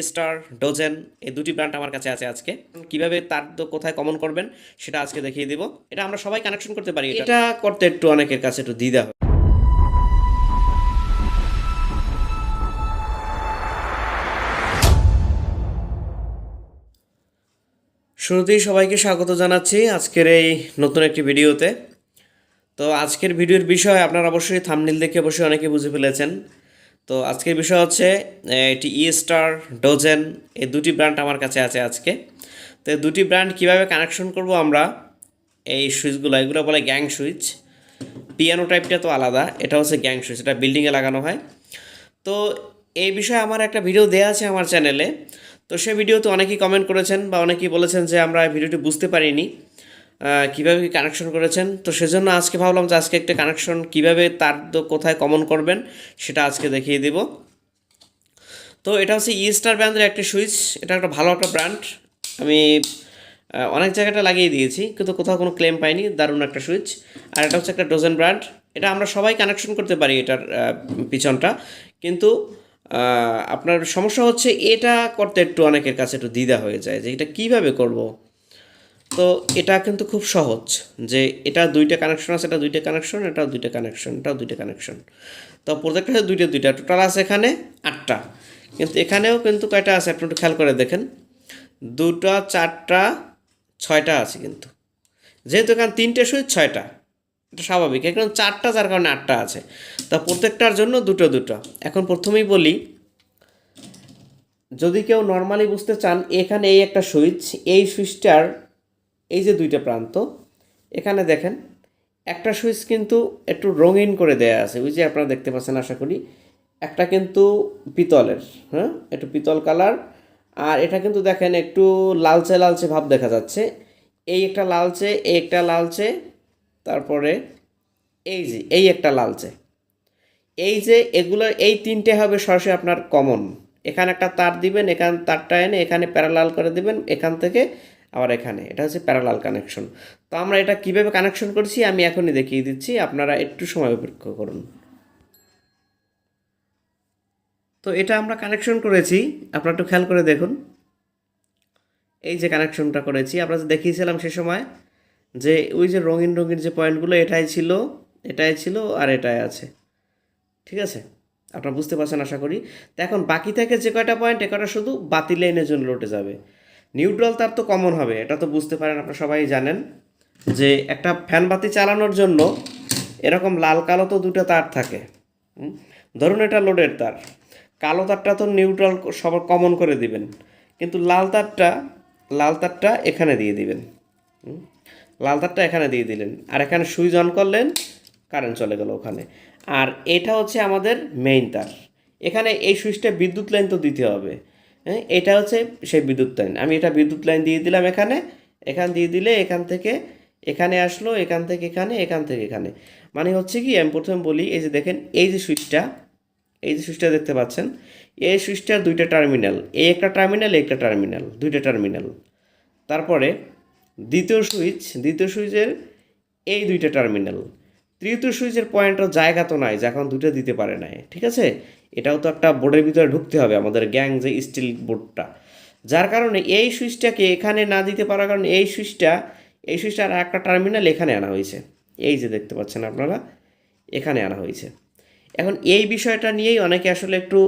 Star ডোজেন এই দুটি brand আমার কাছে আছে আজকে। কিভাবে তার তো কোথায় কমন করবেন সেটা আজকে দেখিয়ে দিব। এটা আমরা সবাই কানেকশন করতে পারি, এটা করতে একটু অনেকের কাছে একটু দ্বিধা হয়। শুরুতেই সবাইকে স্বাগত জানাচ্ছি আজকের এই নতুন একটি ভিডিওতে। তো আজকের ভিডিওর বিষয় আপনারা অবশ্যই থাম্বনেল দেখে অবশ্যই অনেকে বুঝে ফেলেছেন। তো আজকের বিষয় হচ্ছে এটি স্টার ডোজেন এই দুটি ব্র্যান্ড আমার কাছে আছে আজকে। তো এই দুটি ব্র্যান্ড কীভাবে কানেকশন করব আমরা, এই সুইচগুলো এগুলো বলে গ্যাং সুইচ। পিয়ানো টাইপটা তো আলাদা, এটা হচ্ছে গ্যাং সুইচ, এটা বিল্ডিংয়ে লাগানো হয়। তো এই বিষয়ে আমার একটা ভিডিও দেওয়া আছে আমার চ্যানেলে। তো সেই ভিডিওতে অনেকেই কমেন্ট করেছেন বা অনেকেই বলেছেন যে আমরা ভিডিওটি বুঝতে পারিনি কীভাবে কি কানেকশন করেছেন। তো সেজন্য আজকে ভাবলাম যে আজকে একটা কানেকশন কীভাবে তার তো কোথায় কমন করবেন সেটা আজকে দেখিয়ে দেব। তো এটা হচ্ছে স্টার ব্র্যান্ডের একটি সুইচ, এটা একটা ভালো একটা ব্র্যান্ড। আমি অনেক জায়গাটা লাগিয়ে দিয়েছি কিন্তু কোথাও কোনো ক্লেম পাইনি, দারুণ একটা সুইচ। আর এটা হচ্ছে একটা ডোজেন ব্র্যান্ড, এটা আমরা সবাই কানেকশন করতে পারি এটার পিছনটা। কিন্তু আপনার সমস্যা হচ্ছে এটা করতে একটু অনেকের কাছে একটু দ্বিধা হয়ে যায় যে এটা কীভাবে করব। তো এটা কিন্তু খুব সহজ, যে এটা দুইটা কানেকশন আছে, এটা দুইটা কানেকশন, এটাও দুইটা কানেকশন, এটাও দুইটা কানেকশন। তো প্রত্যেকটা দুইটা দুইটা টোটাল আছে এখানে 8টা। কিন্তু এখানেও কিন্তু কয়টা আছে আপনি একটু খেয়াল করে দেখেন, 2টা 4টা 6টা আছে। কিন্তু যেহেতু এখানে 3টে সুইচ 6টা, এটা স্বাভাবিক। এখন 4টা যার কারণে 8টা আছে। তা প্রত্যেকটার জন্য দুটো দুটো। এখন প্রথমেই বলি, যদি কেউ নর্মালি বুঝতে চান, এখানে এই একটা সুইচ, এই সুইচটার এই যে দুইটা প্রান্ত এখানে দেখেন, একটা সুইচ কিন্তু একটু রঙিন করে দেয়া আছে, ওই যে আপনারা দেখতে পাচ্ছেন আশা করি। একটা কিন্তু পিতলের, হ্যাঁ, একটু পিতল কালার। আর এটা কিন্তু দেখেন একটু লালচে লালচে ভাব দেখা যাচ্ছে। এই একটা লালচে, এই একটা লালচে, তারপরে এই যে এই একটা লালচে। এই যে এগুলো, এই তিনটে হবে সরাসরি আপনার কমন। এখানে একটা তার দিবেন, এখান তারটা এনে এখানে প্যারালাল করে দিবেন, এখান থেকে আবার এখানে, এটা হচ্ছে প্যারালাল কানেকশন। তো আমরা এটা কিভাবে কানেকশন করছি আমি এখনই দেখিয়ে দিচ্ছি, আপনারা একটু সময় অপেক্ষা করুন। তো এটা আমরা কানেকশন করেছি, আপনারা একটু খেয়াল করে দেখুন। এই যে কানেকশনটা করেছি, আমরা যে দেখিয়েছিলাম সে সময়, যে ওই যে রঙিন রঙিন যে পয়েন্টগুলো, এটাই ছিল, এটাই ছিল, আর এটাই আছে। ঠিক আছে, আপনারা বুঝতে পারছেন আশা করি। তো এখন বাকি থেকে যে কয়টা পয়েন্ট, এ কয়টা শুধু বাতি লাইনের জন্য লোটে যাবে। নিউট্রাল তার তো কমন হবে, এটা তো বুঝতে পারেন, আপনারা সবাই জানেন যে একটা ফ্যান বাতি চালানোর জন্য এরকম লাল কালো তো দুটো তার থাকে। ধরুন এটা লোডের তার, কালো তারটা তো নিউট্রাল সবার কমন করে দিবেন, কিন্তু লাল তারটা এখানে দিয়ে দিবেন। লাল তারটা এখানে দিয়ে দিলেন, আর এখানে সুইচ অন করলেন, কারেন্ট চলে গেল ওখানে। আর এটা হচ্ছে আমাদের মেইন তার। এখানে এই সুইচটা বিদ্যুৎ লাইন তো দিতে হবে, হ্যাঁ, এটা হচ্ছে সেই বিদ্যুৎ লাইন। আমি এটা বিদ্যুৎ লাইন দিয়ে দিলাম এখানে, এখান দিয়ে দিলে এখান থেকে এখানে আসলো, এখান থেকে এখানে, এখান থেকে এখানে। মানে হচ্ছে কি, আমি প্রথমে বলি, এই যে দেখেন এই যে সুইচটা, এই যে সুইচটা দেখতে পাচ্ছেন, এই সুইচটার দুইটা টার্মিনাল, এই একটা টার্মিনাল, এই একটা টার্মিনাল, দুইটা টার্মিনাল। তারপরে দ্বিতীয় সুইচের এই দুইটা টার্মিনাল। তৃতীয় সুইচের পয়েন্টও জায়গা তো নাই, যে এখন দুটো দিতে পারে নাই, ঠিক আছে। এটাও তো একটা বোর্ডের ভিতরে ঢুকতে হবে, আমাদের গ্যাং যে স্টিল বোর্ডটা। যার কারণে এই সুইচটাকে এখানে না দিতে পারার কারণে এই সুইচটার একটা টার্মিনাল এখানে আনা হয়েছে। এই যে দেখতে পাচ্ছেন আপনারা, এখানে আনা হয়েছে। এখন এই বিষয়টা নিয়েই অনেকে আসলে একটু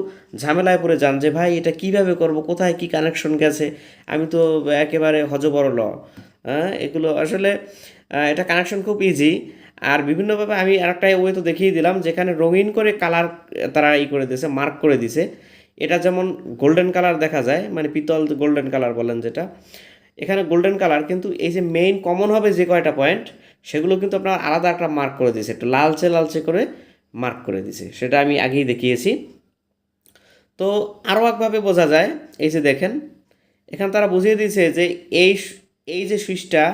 ঝামেলায় পড়ে যান, যে ভাই এটা কিভাবে করব, কোথায় কি কানেকশন গেছে, আমি তো একেবারে হযবরল। হ্যাঁ, এগুলো আসলে এটা কানেকশন খুব ইজি। আর বিভিন্নভাবে আমি আরেকটা ওয়ে তো দেখিয়ে দিলাম, যেখানে রঙিন করে কালার তারা করে দিয়েছে, মার্ক করে দিছে। এটা যেমন গোল্ডেন কালার দেখা যায়, মানে পিতল গোল্ডেন কালার বলেন যেটা, এখানে গোল্ডেন কালার। কিন্তু এই যে মেইন কমন হবে যে কয়টা পয়েন্ট, সেগুলো কিন্তু আপনার আলাদা একটা মার্ক করে দিয়েছে, একটু লালচে লালচে করে মার্ক করে দিছে, সেটা আমি আগেই দেখিয়েছি। তো আরও একভাবে বোঝা যায়, এই যে দেখেন, এখানে তারা বুঝিয়ে দিয়েছে যে এই এই যে সুইচটা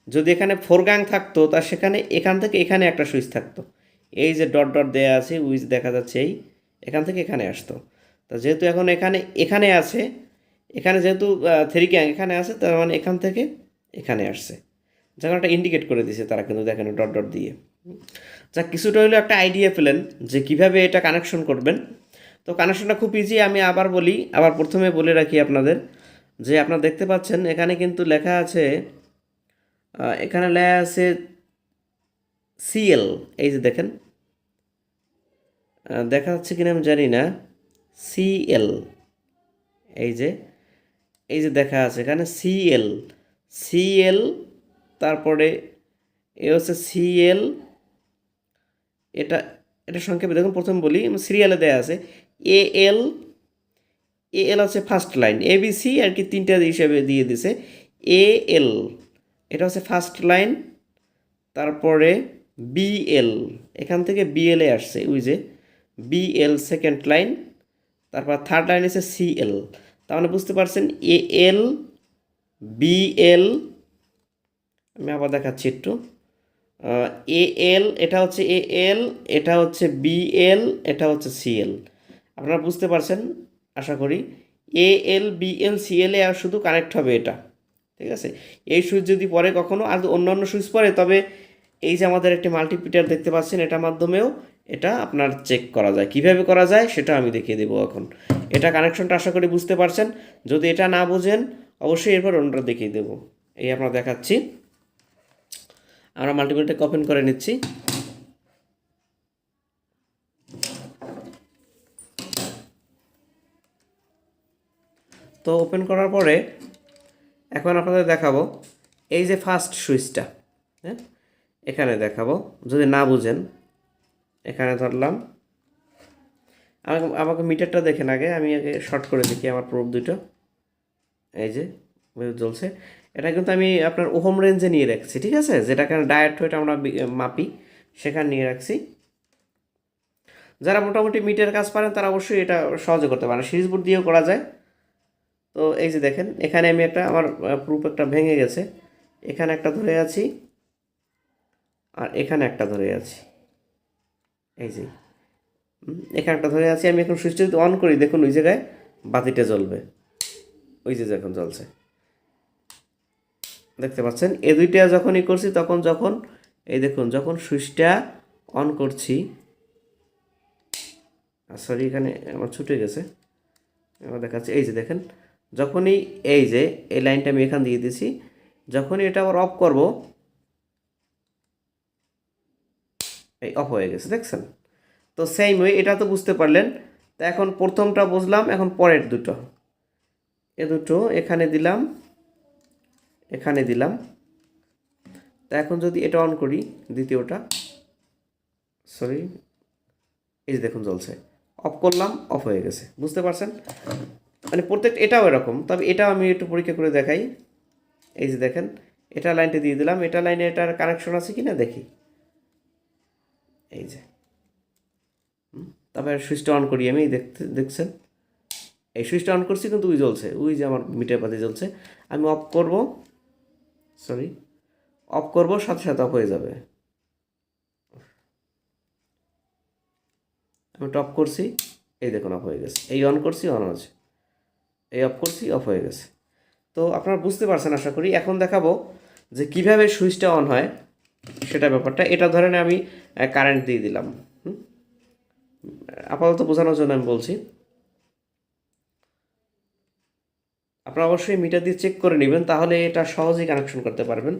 যদি এখানে 4 গাং থাকতো, তা সেখানে এখান থেকে এখানে একটা সুইচ থাকতো। এই যে ডট ডট দেয়া আছে, উইচ দেখা যাচ্ছে, এই এখান থেকে এখানে আসতো। তা যেহেতু এখন এখানে এখানে আছে, এখানে যেহেতু 3 গ্যাং এখানে আছে, তার মানে এখান থেকে এখানে আসছে। যখন একটা ইন্ডিকেট করে দিয়েছে তারা, কিন্তু দেখেন ডট ডট দিয়ে। যা কিছুটা হলেও একটা আইডিয়া পেলেন যে কিভাবে এটা কানেকশন করবেন। তো কানেকশনটা খুব ইজি, আমি আবার বলি, আবার প্রথমে বলে রাখি আপনাদের যে আপনারা দেখতে পাচ্ছেন এখানে কিন্তু লেখা আছে, এখানে লেখা আছে সিএল। এই যে দেখেন, দেখা যাচ্ছে কিনা আমি জানি না, সিএল, এই যে এই যে দেখা আছে এখানে সিএল, সিএল, তারপরে এ হচ্ছে সিএল, এটা এটা সংক্ষেপে দেখুন, প্রথম বলি সিরিয়ালে দেওয়া আছে এএল, এএল হচ্ছে ফার্স্ট লাইন, এবিসি আর কি তিনটা হিসেবে দিয়ে দিছে, এএল এটা হচ্ছে ফার্স্ট লাইন, তারপরে বিএল, এখান থেকে বিএল এ আসছে, ওই যে বিএল সেকেন্ড লাইন, তারপর থার্ড লাইন হচ্ছে সিএল। তার মানে বুঝতে পারছেন এএল, বিএল, আমি আবার দেখাচ্ছি একটু, এএল এটা হচ্ছে এএল, এটা হচ্ছে বিএল, এটা হচ্ছে সিএল। আপনারা বুঝতে পারছেন আশা করি। এএল বিএল সিএল এ আর শুধু কানেক্ট হবে এটা, ঠিক আছে। এই সুইচ যদি পরে কখনো আর অন্যান্য সুইচ পরে, তবে এই যে আমাদের একটি মাল্টিমিটার দেখতে পাচ্ছেন, এটার মাধ্যমেও এটা আপনার চেক করা যায়। কিভাবে করা যায় সেটা আমি দেখিয়ে দেবো এখন। এটা কানেকশনটা আশা করি বুঝতে পারছেন। যদি এটা না বোঝেন অবশ্যই এরপর অন্যটা দেখিয়ে দেবো। এই আপনারা দেখাচ্ছি, আমরা মাল্টিমিটারকে ওপেন করে নিচ্ছি। তো ওপেন করার পরে এখন আপনাদের দেখাবো এই যে ফার্স্ট সুইচটা, হ্যাঁ এখানে দেখাবো। যদি না বুঝেন এখানে ধরলাম, আমাকে মিটারটা দেখেন আগে, আমি আগে শর্ট করে দেখি আমার প্রুফ দুটো। এই যে জ্বলছে, এটা কিন্তু আমি আপনার ওহম রেঞ্জে নিয়ে রাখছি, ঠিক আছে, যেটাকে ডায়েট ওয়েট আমরা মাপি সেখানে নিয়ে রাখছি। যারা মোটামুটি মিটার কাজ পারেন তারা অবশ্যই এটা সহজে করতে পারেন, সিরিজ বোর্ড দিয়েও করা যায়। তো এই যে দেখেন এখানে আমি একটা, আমার প্রুফ একটা ভেঙে গেছে, এখানে একটা ধরে আছি আর এখানে একটা ধরে আছি, এই যে এখানে একটা ধরে আছি। আমি এখন সুইচটা যদি অন করি দেখুন ওই জায়গায় বাতিটা জ্বলবে, ওই যে এখন জ্বলছে, দেখতে পাচ্ছেন। এই দুইটা যখনই করছি তখন, যখন এই দেখুন যখন সুইচটা অন করছি, সরি এখানে আমার ছুটে গেছে, আমার দেখাচ্ছে, এই যে দেখেন যখনই এই যে এই লাইনটা আমি এখান দিয়ে দিয়েছি, যখনই এটা আবার অফ করব, এই অফ হয়ে গেছে, দেখছেন। তো সেম ওয়ে এটা তো বুঝতে পারলেন। তো এখন প্রথমটা বুঝলাম, এখন পরের দুটো, এ দুটো এখানে দিলাম, এখানে দিলাম। তা এখন যদি এটা অন করি, দ্বিতীয়টা, সরি এই যে দেখুন জ্বলছে, অফ করলাম অফ হয়ে গেছে, বুঝতে পারছেন। মানে প্রত্যেক এটাও এরকম, তবে এটাও আমি একটু পরীক্ষা করে দেখাই। এই যে দেখেন এটা লাইনটা দিয়ে দিলাম, এটা লাইনে এটার কানেকশন আছে কি না দেখি, এই যে তারপরে সুইচটা অন করি আমি, দেখছেন এই সুইচটা অন করছি কিন্তু ওই জ্বলছে, ওই যে আমার মিটার পাতি জ্বলছে। আমি অফ করব, সরি অফ করব, সাথে সাথে অফ হয়ে যাবে। আমি টপ করছি, এই দেখুন অফ হয়ে গেছে, এই অন করছি অন আছে, এই অফ করছি অফ হয়ে গেছে। তো আপনারা বুঝতে পারছেন আশা করি। এখন দেখাবো যে কিভাবে সুইচটা অন হয় সেটা ব্যাপারটা। এটা ধরেন আমি কারেন্ট দিয়ে দিলাম, আপাতত বোঝানোর জন্য আমি বলছি। আপনারা অবশ্যই মিটার দিয়ে চেক করে নেবেন, তাহলে এটা সহজেই কানেকশন করতে পারবেন।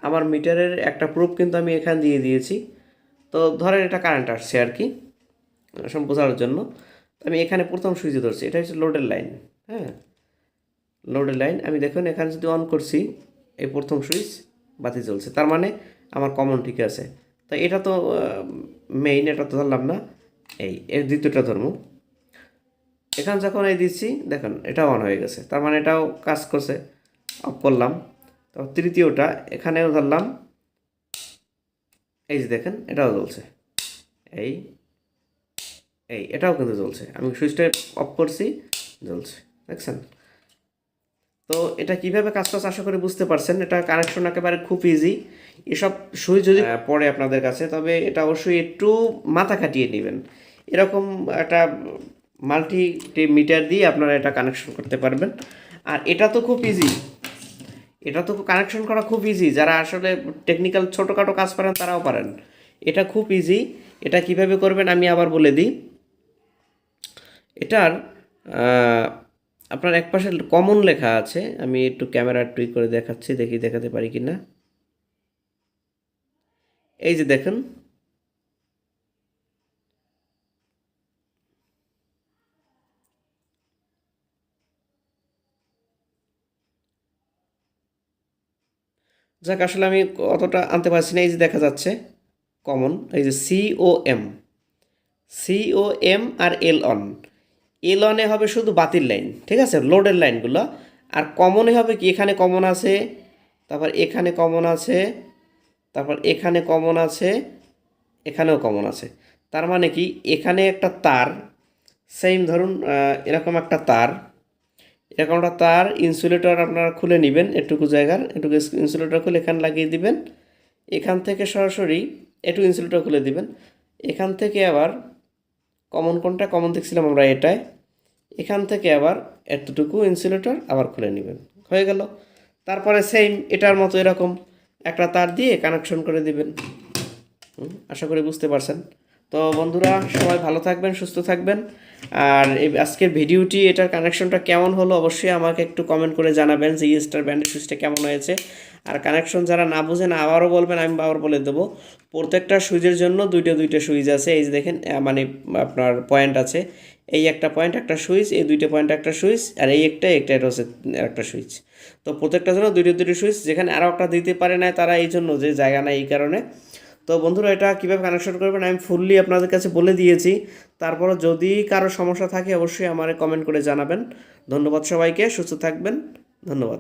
আমার মিটারের একটা প্রুফ কিন্তু আমি এখানে দিয়ে দিয়েছি। তো ধরেন এটা কারেন্ট আসছে আর কি, সব বোঝানোর জন্য। আমি এখানে প্রথম সুইচে ধরছি, এটা হচ্ছে লোডের লাইন, হ্যাঁ লোডের লাইন। আমি দেখুন এখানে যদি অন করছি, এই প্রথম সুইচ বাতি জ্বলছে, তার মানে আমার কমন ঠিক আছে। তো এটা তো মেইন, এটা তো ধরলাম না, এই এর দ্বিতীয়টা ধর্ম। এখানে যখন এই দিচ্ছি দেখুন এটাও অন হয়ে গেছে, তার মানে এটাও কাজ করছে, অফ করলাম। তো তৃতীয়টা এখানেও ধরলাম, এই যে দেখেন এটাও জ্বলছে, এই এই এটাও কিন্তু জ্বলছে, আমি সুইচটা অফ করছি জ্বলছে, দেখছেন। তো এটা কিভাবে কাজ করছে আশা করি বুঝতে পারছেন। এটা কানেকশন একেবারে খুব ইজি। এসব সুইচ যদি পড়ে আপনাদের কাছে, তবে এটা অবশ্যই একটু মাথা খাটিয়ে নেবেন। এরকম একটা মাল্টি মিটার দিয়ে আপনারা এটা কানেকশন করতে পারবেন। আর এটা তো খুব ইজি, এটা তো কানেকশন করা খুব ইজি। যারা আসলে টেকনিক্যাল ছোটোখাটো কাজ পারেন তারাও পারেন, এটা খুব ইজি। এটা কিভাবে করবেন আমি আবার বলে দিই। এটার আহ, আপনার একপাশে কমন লেখা আছে, আমি একটু ক্যামেরা টুইক করে দেখাচ্ছি, দেখি দেখাতে পারি কি না। এই যে দেখেন, যাক আসলে আমি অতটা আনতে পারছি না। এই যে দেখা যাচ্ছে কমন, এই যে COM, COM আর এল অনে হবে শুধু বাতির লাইন, ঠিক আছে, লোডের লাইনগুলো। আর কমনে হবে কি, এখানে কমন আছে, তারপর এখানে কমন আছে, তারপর এখানে কমন আছে, এখানেও কমন আছে। তার মানে কি, এখানে একটা তার, সেম ধরুন এরকম একটা তার, এরকম একটা তার ইনসুলেটর আপনারা খুলে নেবেন, এটুকু জায়গার এটুকু ইনসুলেটর খুলে এখানে লাগিয়ে দিবেন। এখান থেকে সরাসরি একটু ইনসুলেটর খুলে দিবেন। এখান থেকে আবার কমন কোনটা, কমন দেখছিলাম আমরা এটায়, এখান থেকে আবার এতটুকু ইনসুলেটর আবার খুলে নেবেন, হয়ে গেল। তারপরে সেম এটার মতো এরকম একটা তার দিয়ে কানেকশন করে দিবেন। আশা করি বুঝতে পারছেন। তো বন্ধুরা, সবাই ভালো থাকবেন, সুস্থ থাকবেন। আর এই আজকের ভিডিওটি, এটার কানেকশনটা কেমন হলো অবশ্যই আমাকে একটু কমেন্ট করে জানাবেন যে স্টার ব্যান্ডের সুইচটা কেমন হয়েছে। আর কানেকশন যারা না বুঝেন আবারও বলবেন, আমি আবার বলে দেবো। প্রত্যেকটা সুইচের জন্য দুইটা সুইচ আছে, এই যে দেখেন মানে আপনার পয়েন্ট আছে, এই একটা পয়েন্ট একটা সুইচ, এই দুইটা পয়েন্ট একটা সুইচ, আর এই একটা এটা হচ্ছে একটা সুইচ। তো প্রত্যেকটার জন্য দুইটা সুইচ, যেখানে আরও একটা দিতে পারে না তারা, এই জন্য যে জায়গা নাই এই কারণে। তো বন্ধুরা, এটা কীভাবে কানেকশন করবেন আমি ফুললি আপনাদের কাছে বলে দিয়েছি। তারপরও যদি কারো সমস্যা থাকে অবশ্যই আমারে কমেন্ট করে জানাবেন। ধন্যবাদ সবাইকে, সুস্থ থাকবেন, ধন্যবাদ।